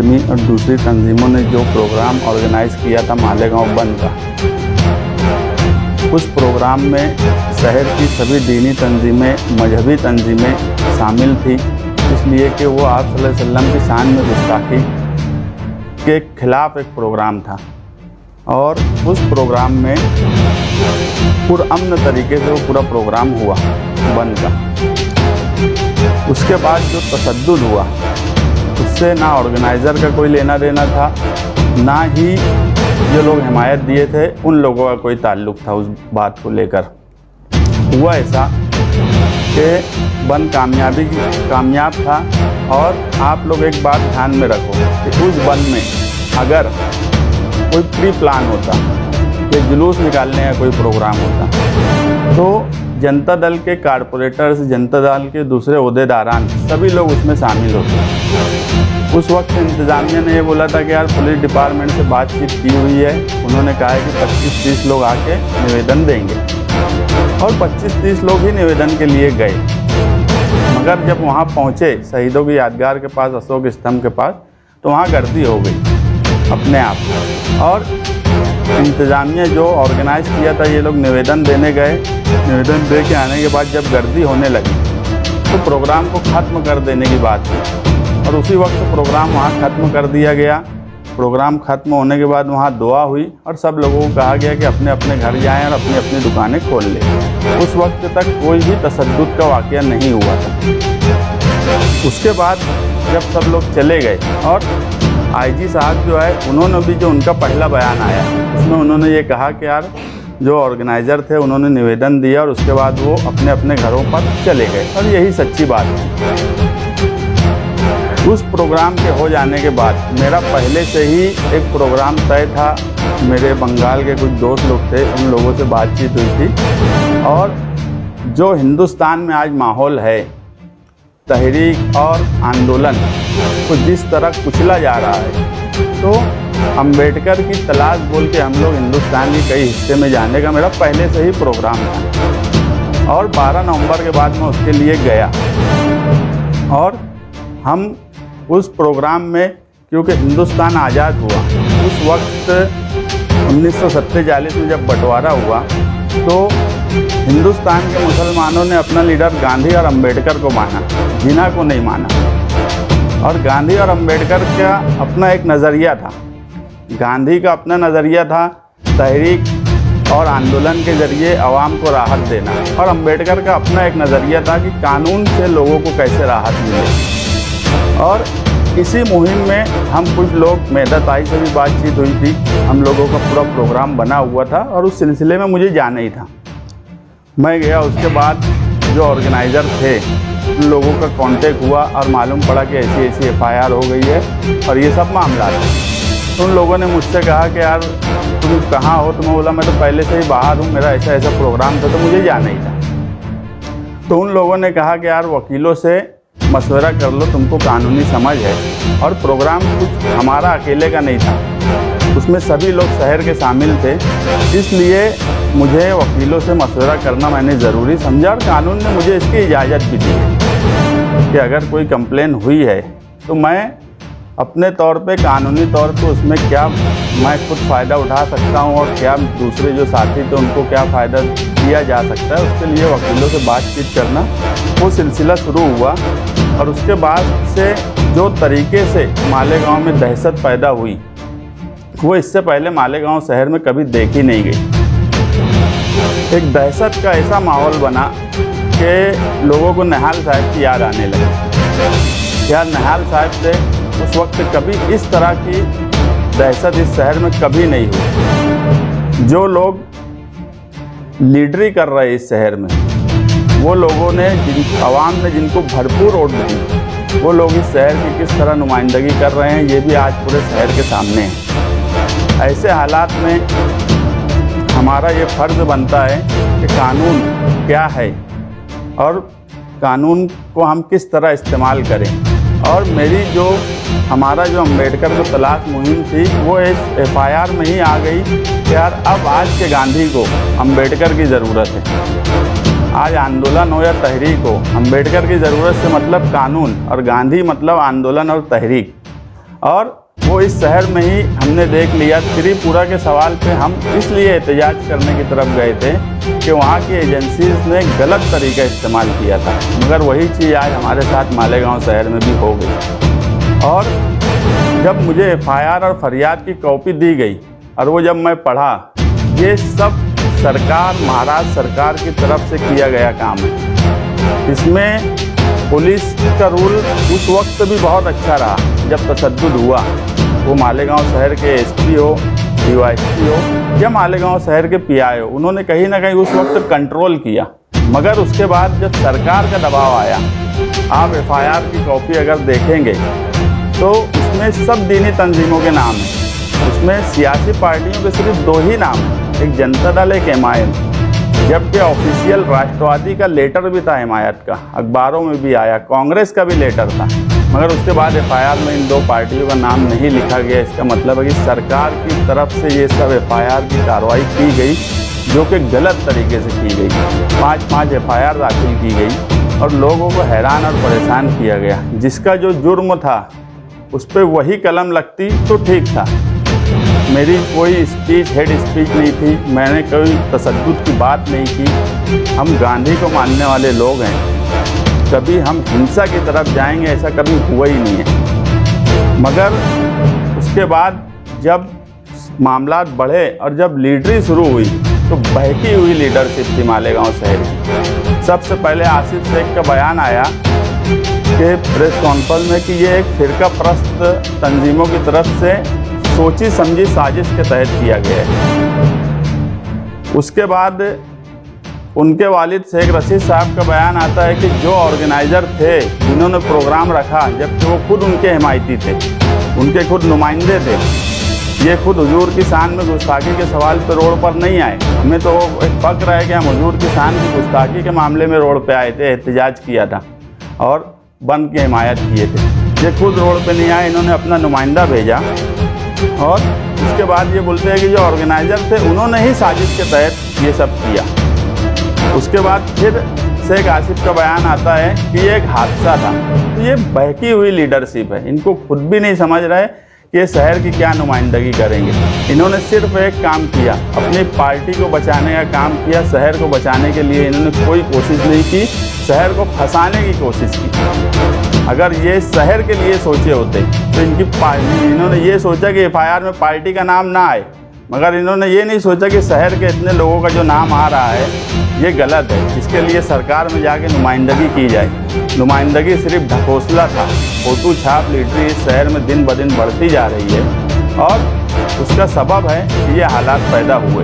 आदमी और दूसरी तंजीमों ने जो प्रोग्राम ऑर्गेनाइज़ किया था मालेगांव बंद का, उस प्रोग्राम में शहर की सभी दीनी तंजीमें, मजहबी तंजीमें शामिल थी, इसलिए कि वो आप सल्लल्लाहु अलैहि वसल्लम की शान में गुस्ताखी के खिलाफ एक प्रोग्राम था। और उस प्रोग्राम में पुरअमन तरीके से वो पूरा प्रोग्राम हुआ बंद का। उसके बाद जो तशद्दुद हुआ, उससे ना ऑर्गेनाइज़र का कोई लेना देना था, ना ही जो लोग हिमायत दिए थे उन लोगों का कोई ताल्लुक़ था उस बात को लेकर। हुआ ऐसा कि बंद कामयाब था। और आप लोग एक बात ध्यान में रखो कि उस बंद में अगर कोई प्री प्लान होता, कि जुलूस निकालने का कोई प्रोग्राम होता, तो जनता दल के कारपोरेटर्स, जनता दल के दूसरे ओहदेदारान सभी लोग उसमें शामिल होते। उस वक्त इंतज़ामिया ने ये बोला था कि यार पुलिस डिपार्टमेंट से बातचीत की हुई है, उन्होंने कहा है कि 25-30 लोग आके निवेदन देंगे, और 25-30 लोग ही निवेदन के लिए गए। मगर जब वहाँ पहुँचे शहीदों की यादगार के पास, अशोक स्तंभ के पास, तो वहाँ गर्दी हो गई अपने आप। और इंतज़ामिया जो ऑर्गेनाइज़ किया था, ये लोग निवेदन देने गए, निवेदन दे के आने के बाद जब गर्दी होने लगी तो प्रोग्राम को ख़त्म कर देने की बात थी, और उसी वक्त प्रोग्राम वहाँ ख़त्म कर दिया गया। प्रोग्राम ख़त्म होने के बाद वहाँ दुआ हुई और सब लोगों को कहा गया कि अपने अपने घर जाएं और अपनी अपनी दुकानें खोल लें। उस वक्त तक कोई भी तशद्दुद का वाक़या नहीं हुआ था। उसके बाद जब सब लोग चले गए और आईजी साहब जो है, उन्होंने भी जो उनका पहला बयान आया उसमें उन्होंने ये कहा कि यार जो ऑर्गेनाइज़र थे उन्होंने निवेदन दिया और उसके बाद वो अपने अपने घरों पर चले गए, और यही सच्ची बात है। उस प्रोग्राम के हो जाने के बाद मेरा पहले से ही एक प्रोग्राम तय था। मेरे बंगाल के कुछ दोस्त लोग थे, उन लोगों से बातचीत हुई थी। और जो हिंदुस्तान में आज माहौल है, तहरीक और आंदोलन को जिस तरह कुचला जा रहा है, तो अंबेडकर की तलाश बोल के हम लोग हिंदुस्तान के कई हिस्से में जाने का मेरा पहले से ही प्रोग्राम था। और 12 नवंबर के बाद मैं उसके लिए गया, और हम उस प्रोग्राम में, क्योंकि हिंदुस्तान आज़ाद हुआ उस वक्त 1947 में जब बंटवारा हुआ, तो हिंदुस्तान के मुसलमानों ने अपना लीडर गांधी और अंबेडकर को माना, जिन्ना को नहीं माना। और गांधी और अंबेडकर का अपना एक नज़रिया था। गांधी का अपना नज़रिया था तहरीक और आंदोलन के ज़रिए आवाम को राहत देना, और अंबेडकर का अपना एक नज़रिया था कि कानून से लोगों को कैसे राहत मिले। और इसी मुहिम में हम कुछ लोग, मेधा ताई से भी बातचीत हुई थी, हम लोगों का पूरा प्रोग्राम बना हुआ था, और उस सिलसिले में मुझे जाना ही था। मैं गया। उसके बाद जो ऑर्गेनाइज़र थे उन लोगों का कांटेक्ट हुआ और मालूम पड़ा कि ऐसी ऐसी FIR हो गई है और ये सब मामला था। तो उन लोगों ने मुझसे कहा कि यार तुम कहाँ हो? तो मैं बोला मैं तो पहले से ही बाहर हूँ, मेरा ऐसा ऐसा प्रोग्राम था, तो मुझे जाना ही था। तो उन लोगों ने कहा कि यार वकीलों से मशवरा कर लो, तुमको कानूनी समझ है। और प्रोग्राम कुछ हमारा अकेले का नहीं था, उसमें सभी लोग शहर के शामिल थे, इसलिए मुझे वकीलों से मशवरा करना मैंने ज़रूरी समझा। और कानून ने मुझे इसकी इजाज़त भी दी है कि अगर कोई कंप्लेन हुई है तो मैं अपने तौर पे, कानूनी तौर पे उसमें क्या मैं खुद फ़ायदा उठा सकता हूँ और क्या दूसरे जो साथी थे उनको क्या फ़ायदा दिया जा सकता है, उसके लिए वकीलों से बातचीत करना वो सिलसिला शुरू हुआ। और उसके बाद से जो तरीके से मालेगांव में दहशत पैदा हुई, वो इससे पहले मालेगांव शहर में कभी देखी नहीं गई। एक दहशत का ऐसा माहौल बना कि लोगों को निहाल साहब की याद आने लगी। यार निहाल साहब से उस वक्त कभी इस तरह की दहशत इस शहर में कभी नहीं हुई। जो लोग लीडरी कर रहे इस शहर में, वो लोगों ने, आवाम ने जिनको भरपूर वोट दी, वो लोग इस शहर की किस तरह नुमाइंदगी कर रहे हैं, ये भी आज पूरे शहर के सामने है। ऐसे हालात में हमारा ये फ़र्ज़ बनता है कि कानून क्या है और कानून को हम किस तरह इस्तेमाल करें। और मेरी जो, हमारा जो अम्बेडकर को तलाश मुहिम थी, वो इस FIR में ही आ गई कि यार अब आज के गांधी को अम्बेडकर की ज़रूरत है। आज आंदोलन हो या तहरीक हो, अम्बेडकर की ज़रूरत से मतलब कानून, और गांधी मतलब आंदोलन और तहरीक। और वो इस शहर में ही हमने देख लिया। त्रिपुरा के सवाल पे हम इसलिए एहतजाज करने की तरफ गए थे कि वहाँ की एजेंसीज ने गलत तरीका इस्तेमाल किया था, मगर वही चीज़ आज हमारे साथ मालेगांव शहर में भी हो गई। और जब मुझे एफआईआर और फरियाद की कॉपी दी गई और वो जब मैं पढ़ा, ये सब सरकार, महाराष्ट्र सरकार की तरफ से किया गया काम है। इसमें पुलिस का रूल उस वक्त भी बहुत अच्छा रहा जब तशद्दुद हुआ, वो मालेगांव शहर के एसपी हो, डीवाईएसपी हो या मालेगांव शहर के पीआई हो, उन्होंने कहीं ना कहीं उस वक्त कंट्रोल किया। मगर उसके बाद जब सरकार का दबाव आया, आप एफआईआर की कॉपी अगर देखेंगे तो उसमें सब दीनी तंजीमों के नाम हैं। उसमें सियासी पार्टियों के सिर्फ 2 ही नाम हैं, एक जनता दल, एक एमआईएम, जबकि ऑफिशियल राष्ट्रवादी का लेटर भी था हिमायत का, अखबारों में भी आया, कांग्रेस का भी लेटर था, मगर उसके बाद एफआईआर में इन 2 पार्टियों का नाम नहीं लिखा गया। इसका मतलब है कि सरकार की तरफ से ये सब एफआईआर की कार्रवाई की गई, जो कि गलत तरीके से की गई। 5-5 एफआईआर दाखिल की गई और लोगों को हैरान और परेशान किया गया। जिसका जो जुर्म था उस पर वही कलम लगती तो ठीक था। मेरी कोई स्पीच, हेड स्पीच नहीं थी, मैंने कोई तशद्दुद की बात नहीं की। हम गांधी को मानने वाले लोग हैं, कभी हम हिंसा की तरफ जाएंगे ऐसा कभी हुआ ही नहीं है। मगर उसके बाद जब मामला बढ़े और जब लीडरी शुरू हुई तो बहकी हुई लीडरशिप थी मालेगांव शहर की। सबसे पहले आसिफ शेख का बयान आया कि प्रेस कॉन्फ्रेंस में कि ये एक फिरका परस्त तंजीमों की तरफ से सोची समझी साजिश के तहत किया गया है। उसके बाद उनके वालिद शेख रशीद साहब का बयान आता है कि जो ऑर्गेनाइज़र थे जिन्होंने प्रोग्राम रखा, जबकि वो खुद उनके हिमायती थे, उनके खुद नुमाइंदे थे, ये खुद हुजूर की शान में गुस्ताखी के सवाल पर रोड पर नहीं आए। हमें तो एक फ़क्र है कि हम हुजूर की शान की गुस्ताखी के मामले में रोड पे आए थे, एहतजाज किया था और बंद की हिमायत किए थे। ये खुद रोड पे नहीं आए, इन्होंने अपना नुमाइंदा भेजा और उसके बाद ये बोलते हैं कि जो ऑर्गेनाइज़र थे उन्होंने ही साजिश के तहत ये सब किया। उसके बाद फिर शेख आसिफ का बयान आता है कि ये एक हादसा था। तो ये बहकी हुई लीडरशिप है, इनको खुद भी नहीं समझ रहे कि ये शहर की क्या नुमाइंदगी करेंगे। इन्होंने सिर्फ एक काम किया, अपनी पार्टी को बचाने का काम किया, शहर को बचाने के लिए इन्होंने कोई कोशिश नहीं की, शहर को फंसाने की कोशिश की। अगर ये शहर के लिए सोचे होते तो इनकी पार्टी, इन्होंने ये सोचा कि एफआईआर में पार्टी का नाम ना आए, मगर इन्होंने ये नहीं सोचा कि शहर के इतने लोगों का जो नाम आ रहा है ये गलत है, इसके लिए सरकार में जाके नुमाइंदगी की जाए। नुमाइंदगी सिर्फ ढकोसला था। फोटो छाप लीडरी इस शहर में दिन ब दिन बढ़ती जा रही है और उसका सबब है कि ये हालात पैदा हुए।